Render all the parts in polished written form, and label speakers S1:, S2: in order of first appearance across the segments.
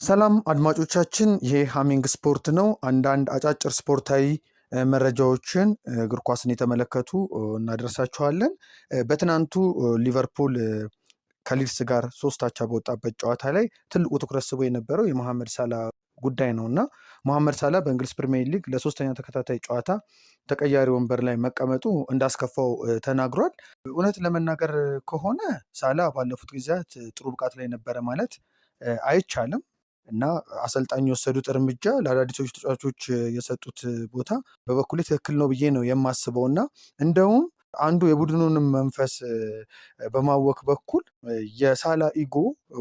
S1: ሰላም አድማጮቻችን፣ ይሄ ሃሚንግ ስፖርት ነው። አንዳንድ አጫጭር ስፖርታዊ መረጃዎችን እግር ኳስን የተመለከቱ እናደርሳችኋለን። በትናንቱ ሊቨርፑል ከሊድስ ጋር 3-0 በወጣበት ጨዋታ ላይ ትልቁ ትኩረት ስቦ የነበረው የመሐመድ ሳላ ጉዳይ ነው እና መሐመድ ሳላ በእንግሊዝ ፕሪሚየር ሊግ ለሶስተኛ ተከታታይ ጨዋታ ተቀያሪ ወንበር ላይ መቀመጡ እንዳስከፋው ተናግሯል። እውነት ለመናገር ከሆነ ሳላ ባለፉት ጊዜያት ጥሩ ብቃት ላይ ነበረ ማለት አይቻልም እና አሰልጣኝ የወሰዱት እርምጃ ለአዳዲሶች ተጫዋቾች የሰጡት ቦታ በበኩሌ ትክክል ነው ብዬ ነው የማስበው እና እንደውም አንዱ የቡድኑንም መንፈስ በማወክ በኩል የሳላ ኢጎ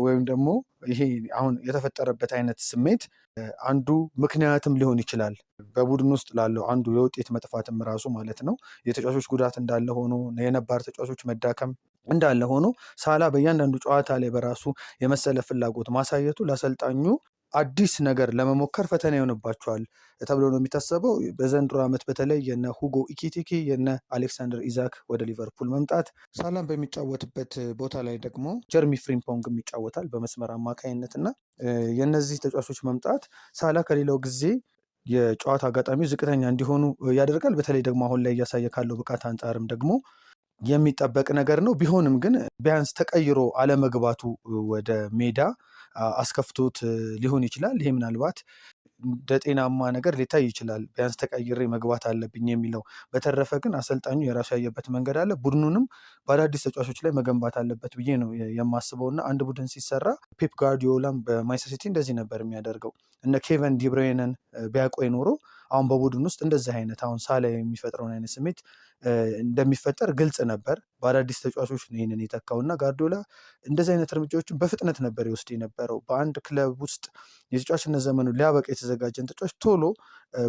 S1: ወይም ደግሞ ይሄ አሁን የተፈጠረበት አይነት ስሜት አንዱ ምክንያትም ሊሆን ይችላል። በቡድን ውስጥ ላለው አንዱ የውጤት መጥፋትም ራሱ ማለት ነው። የተጫዋቾች ጉዳት እንዳለ ሆኖ የነባር ተጫዋቾች መዳከም እንዳለ ሆኖ ሳላ በእያንዳንዱ ጨዋታ ላይ በራሱ የመሰለ ፍላጎት ማሳየቱ ለአሰልጣኙ አዲስ ነገር ለመሞከር ፈተና ይሆንባቸዋል ተብሎ ነው የሚታሰበው። በዘንድሮ ዓመት በተለይ የነ ሁጎ ኢኪቲኪ የነ አሌክሳንደር ኢዛክ ወደ ሊቨርፑል መምጣት፣ ሳላም በሚጫወትበት ቦታ ላይ ደግሞ ጀርሚ ፍሪምፖንግም ይጫወታል በመስመር አማካኝነት እና የእነዚህ ተጫዋቾች መምጣት ሳላ ከሌላው ጊዜ የጨዋታ አጋጣሚው ዝቅተኛ እንዲሆኑ ያደርጋል። በተለይ ደግሞ አሁን ላይ እያሳየ ካለው ብቃት አንጻርም ደግሞ የሚጠበቅ ነገር ነው። ቢሆንም ግን ቢያንስ ተቀይሮ አለመግባቱ ወደ ሜዳ አስከፍቶት ሊሆን ይችላል። ይሄ ምናልባት እንደ ጤናማ ነገር ሊታይ ይችላል፣ ቢያንስ ተቀይሬ መግባት አለብኝ የሚለው። በተረፈ ግን አሰልጣኙ የራሱ ያየበት መንገድ አለ። ቡድኑንም በአዳዲስ ተጫዋቾች ላይ መገንባት አለበት ብዬ ነው የማስበው እና አንድ ቡድን ሲሰራ ፔፕ ጋርዲዮላም በማንቸስተር ሲቲ እንደዚህ ነበር የሚያደርገው። እነ ኬቨን ዲብሬይንን ቢያቆይ ኖሮ አሁን በቡድን ውስጥ እንደዚህ አይነት አሁን ሳላ የሚፈጥረውን አይነት ስሜት እንደሚፈጠር ግልጽ ነበር። በአዳዲስ ተጫዋቾች ነው ይህንን የተካው እና ጋርዲዮላ እንደዚህ አይነት እርምጃዎችን በፍጥነት ነበር ይወስድ የነበረው። በአንድ ክለብ ውስጥ የተጫዋችነት ዘመኑ ሊያበቃ የተዘጋጀን ተጫዋች ቶሎ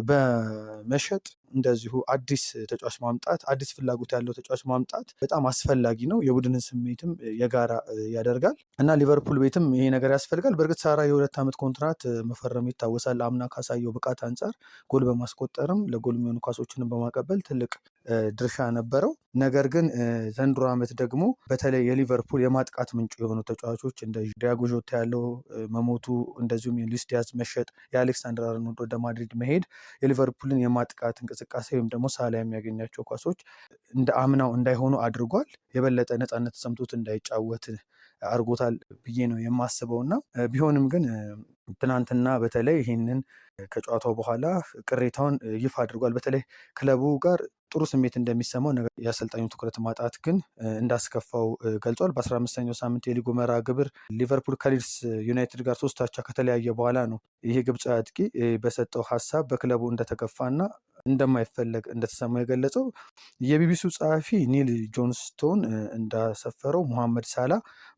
S1: በመሸጥ እንደዚሁ አዲስ ተጫዋች ማምጣት፣ አዲስ ፍላጎት ያለው ተጫዋች ማምጣት በጣም አስፈላጊ ነው። የቡድንን ስሜትም የጋራ ያደርጋል እና ሊቨርፑል ቤትም ይሄ ነገር ያስፈልጋል። በእርግጥ ሳላ የ2 ዓመት ኮንትራት መፈረሙ ይታወሳል። አምና ካሳየው ብቃት አንጻር ጎል በማስቆጠርም ለጎል የሚሆኑ ኳሶችንም በማቀበል ትልቅ ድርሻ ነበረው። ነገር ግን ዘንድሮ ዓመት ደግሞ በተለይ የሊቨርፑል የማጥቃት ምንጩ የሆኑ ተጫዋቾች እንደ ዲያጎ ጆታ ያለው መሞቱ፣ እንደዚሁም የሉዊስ ዲያዝ መሸጥ፣ የአሌክሳንደር አርኖልድ ወደ ማድሪድ መሄድ የሊቨርፑልን የማጥቃት እንቅስቃሴ ወይም ደግሞ ሳላ የሚያገኛቸው ኳሶች እንደ አምናው እንዳይሆኑ አድርጓል። የበለጠ ነፃነት ተሰምቶት እንዳይጫወት አድርጎታል ብዬ ነው የማስበው እና ቢሆንም ግን ትናንትና በተለይ ይህንን ከጨዋታው በኋላ ቅሬታውን ይፋ አድርጓል። በተለይ ክለቡ ጋር ጥሩ ስሜት እንደሚሰማው ነገር የአሰልጣኙ ትኩረት ማጣት ግን እንዳስከፋው ገልጿል። በ15ኛው ሳምንት የሊጉ መርሃ ግብር ሊቨርፑል ከሊድስ ዩናይትድ ጋር 3-0 ከተለያየ በኋላ ነው ይሄ ግብፃዊ አጥቂ በሰጠው ሀሳብ በክለቡ እንደተከፋና እንደማይፈለግ እንደተሰማው የገለጸው። የቢቢሲው ጸሐፊ ኒል ጆንስቶን እንዳሰፈረው መሐመድ ሳላ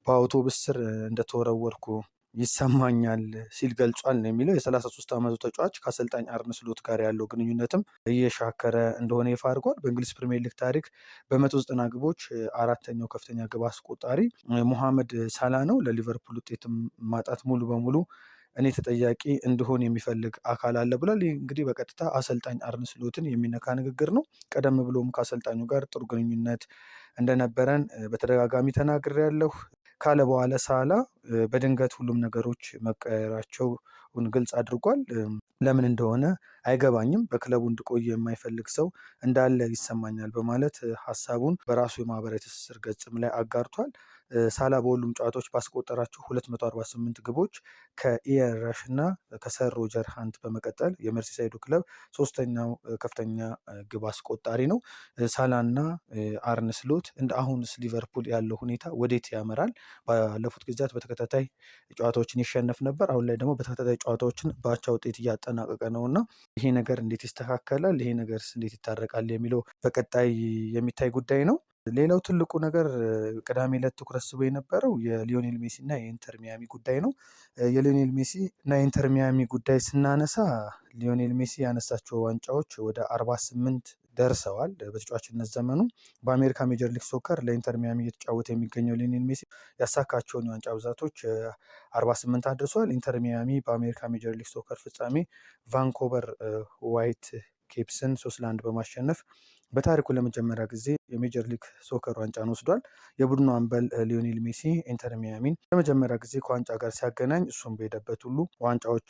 S1: በአውቶቡስ ስር እንደተወረወርኩ ይሰማኛል ሲል ገልጿል ነው የሚለው። የ33 ዓመቱ ተጫዋች ከአሰልጣኝ አርነ ስሎት ጋር ያለው ግንኙነትም እየሻከረ እንደሆነ ይፋ አድርጓል። በእንግሊዝ ፕሪሚየር ሊግ ታሪክ በ190 ግቦች 4ተኛው ከፍተኛ ግብ አስቆጣሪ መሐመድ ሳላ ነው። ለሊቨርፑል ውጤትም ማጣት ሙሉ በሙሉ እኔ ተጠያቂ እንድሆን የሚፈልግ አካል አለ ብሏል። ይህ እንግዲህ በቀጥታ አሰልጣኝ አርነ ስሎትን የሚነካ ንግግር ነው። ቀደም ብሎም ከአሰልጣኙ ጋር ጥሩ ግንኙነት እንደነበረን በተደጋጋሚ ተናግሬያለሁ ካለ በኋላ ሳላ በድንገት ሁሉም ነገሮች መቀየራቸውን ግልጽ አድርጓል። ለምን እንደሆነ አይገባኝም፣ በክለቡ እንድቆይ የማይፈልግ ሰው እንዳለ ይሰማኛል በማለት ሀሳቡን በራሱ የማህበራዊ ትስስር ገጽም ላይ አጋርቷል። ሳላ በሁሉም ጨዋታዎች ባስቆጠራቸው 248 ግቦች ከኢያን ራሽ እና ከሰር ሮጀር ሃንት በመቀጠል የመርሲሳይዱ ክለብ 3ኛው ከፍተኛ ግብ አስቆጣሪ ነው። ሳላና አርነ ስሎት እንደ አሁንስ ሊቨርፑል ያለው ሁኔታ ወዴት ያመራል? ባለፉት ጊዜያት በተከታታይ ጨዋታዎችን ይሸነፍ ነበር። አሁን ላይ ደግሞ በተከታታይ ጨዋታዎችን በአቻ ውጤት እያጠናቀቀ ነው እና ይሄ ነገር እንዴት ይስተካከላል? ይሄ ነገር እንዴት ይታረቃል? የሚለው በቀጣይ የሚታይ ጉዳይ ነው። ሌላው ትልቁ ነገር ቅዳሜ ዕለት ትኩረት ስቦ የነበረው የሊዮኔል ሜሲ እና የኢንተር ሚያሚ ጉዳይ ነው። የሊዮኔል ሜሲ እና የኢንተር ሚያሚ ጉዳይ ስናነሳ ሊዮኔል ሜሲ ያነሳቸው ዋንጫዎች ወደ 48 ደርሰዋል። በተጫዋችነት ዘመኑ በአሜሪካ ሜጀር ሊግ ሶከር ለኢንተር ሚያሚ እየተጫወተ የሚገኘው ሊዮኔል ሜሲ ያሳካቸውን የዋንጫ ብዛቶች 48 አድርሷል። ኢንተር ሚያሚ በአሜሪካ ሜጀር ሊግ ሶከር ፍጻሜ ቫንኮቨር ዋይት ኬፕስን 3-1 በማሸነፍ በታሪኩ ለመጀመሪያ ጊዜ የሜጀር ሊግ ሶከር ዋንጫን ወስዷል። የቡድኑ አምበል ሊዮኔል ሜሲ ኢንተር ሚያሚን ለመጀመሪያ ጊዜ ከዋንጫ ጋር ሲያገናኝ እሱም በሄደበት ሁሉ ዋንጫዎች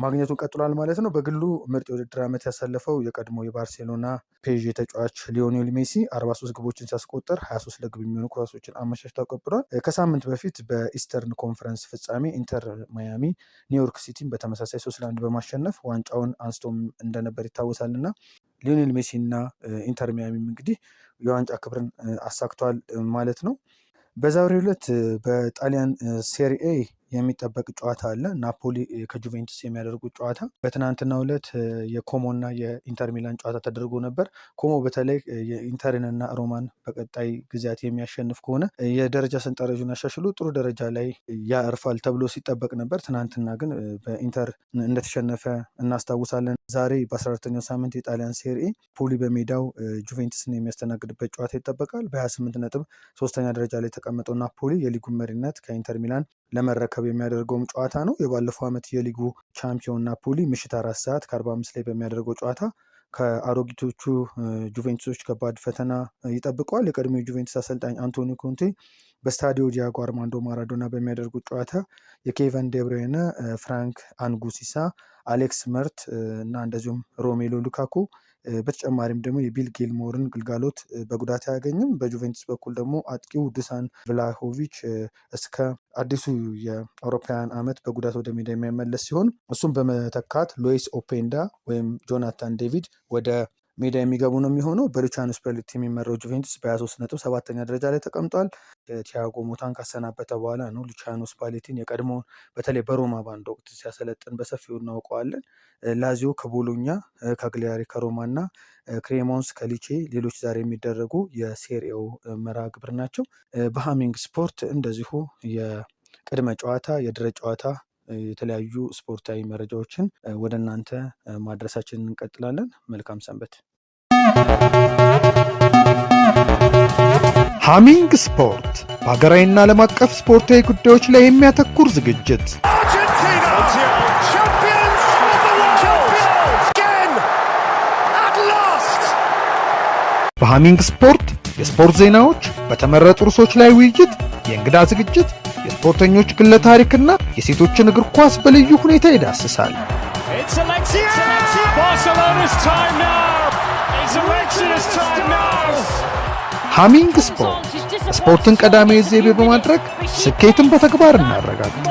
S1: ማግኘቱን ቀጥሏል ማለት ነው። በግሉ ምርጥ የውድድር ዓመት ያሳለፈው የቀድሞ የባርሴሎና ፔዥ ተጫዋች ሊዮኔል ሜሲ 43 ግቦችን ሲያስቆጥር 23 ለግብ የሚሆኑ ኳሶችን አመቻችቶ አቀብሏል። ከሳምንት በፊት በኢስተርን ኮንፈረንስ ፍጻሜ ኢንተር ማያሚ ኒውዮርክ ሲቲን በተመሳሳይ 3-1 በማሸነፍ ዋንጫውን አንስቶም እንደነበር ይታወሳልና ሊዮኔል ሜሲ እና ኢንተር ሚያሚም እንግዲህ የዋንጫ ክብርን አሳክቷል ማለት ነው። በዛሬው ዕለት በጣሊያን ሴሪኤ የሚጠበቅ ጨዋታ አለ። ናፖሊ ከጁቬንቱስ የሚያደርጉት ጨዋታ። በትናንትናው ዕለት የኮሞ እና የኢንተር ሚላን ጨዋታ ተደርጎ ነበር። ኮሞ በተለይ የኢንተርን እና ሮማን በቀጣይ ጊዜያት የሚያሸንፍ ከሆነ የደረጃ ሰንጠረዡን አሻሽሎ ጥሩ ደረጃ ላይ ያርፋል ተብሎ ሲጠበቅ ነበር። ትናንትና ግን በኢንተር እንደተሸነፈ እናስታውሳለን። ዛሬ በ14ኛው ሳምንት የጣሊያን ሴሪኤ ፖሊ በሜዳው ጁቬንቱስን የሚያስተናግድበት ጨዋታ ይጠበቃል። በ28 ነጥብ ሶስተኛ ደረጃ ላይ የተቀመጠው ናፖሊ የሊጉን መሪነት ከኢንተር ሚላን ለመረከብ የሚያደርገውም ጨዋታ ነው። የባለፈው ዓመት የሊጉ ቻምፒዮን ናፖሊ ምሽት 4 ሰዓት ከ45 ላይ በሚያደርገው ጨዋታ ከአሮጊቶቹ ጁቬንቱሶች ከባድ ፈተና ይጠብቀዋል። የቀድሞ የጁቬንቱስ አሰልጣኝ አንቶኒዮ ኮንቴ በስታዲዮ ዲያጎ አርማንዶ ማራዶና በሚያደርጉት ጨዋታ የኬቨን ዴብሬነ፣ ፍራንክ አንጉሲሳ፣ አሌክስ መርት እና እንደዚሁም ሮሜሎ ሉካኩ በተጨማሪም ደግሞ የቢል ጊልሞርን ግልጋሎት በጉዳት አያገኝም። በጁቬንቱስ በኩል ደግሞ አጥቂው ዱሳን ቭላሆቪች እስከ አዲሱ የአውሮፓውያን ዓመት በጉዳት ወደ ሜዳ የሚመለስ ሲሆን እሱም በመተካት ሉዊስ ኦፔንዳ ወይም ጆናታን ዴቪድ ወደ ሜዳ የሚገቡ ነው የሚሆነው። በሉቺያኖ ስፓሌቲ የሚመራው ጁቬንቱስ በ23 ነጥብ 7ኛ ደረጃ ላይ ተቀምጧል። ቲያጎ ሞታን ካሰናበተ በኋላ ነው ሉቺያኖ ስፓሌቲን የቀድሞውን በተለይ በሮማ ባንድ ወቅት ሲያሰለጥን በሰፊው እናውቀዋለን። ላዚዮ ከቦሎኛ፣ ካግሊያሪ ከሮማ እና ክሬሞንስ ከሊቼ ሌሎች ዛሬ የሚደረጉ የሴሪኤው መርሃ ግብር ናቸው። በሃሚንግ ስፖርት እንደዚሁ የቅድመ ጨዋታ የድረ ጨዋታ የተለያዩ ስፖርታዊ መረጃዎችን ወደ እናንተ ማድረሳችንን እንቀጥላለን። መልካም ሰንበት።
S2: ሃሚንግ ስፖርት በሀገራዊና ዓለም አቀፍ ስፖርታዊ ጉዳዮች ላይ የሚያተኩር ዝግጅት። በሃሚንግ ስፖርት የስፖርት ዜናዎች፣ በተመረጡ ርዕሶች ላይ ውይይት፣ የእንግዳ ዝግጅት፣ የስፖርተኞች ግለ ታሪክና የሴቶችን እግር ኳስ በልዩ ሁኔታ ይዳስሳል። ሃሚንግ ስፖርት ስፖርትን ቀዳሚ ዘይቤ በማድረግ ስኬትን በተግባር እናረጋግጥ።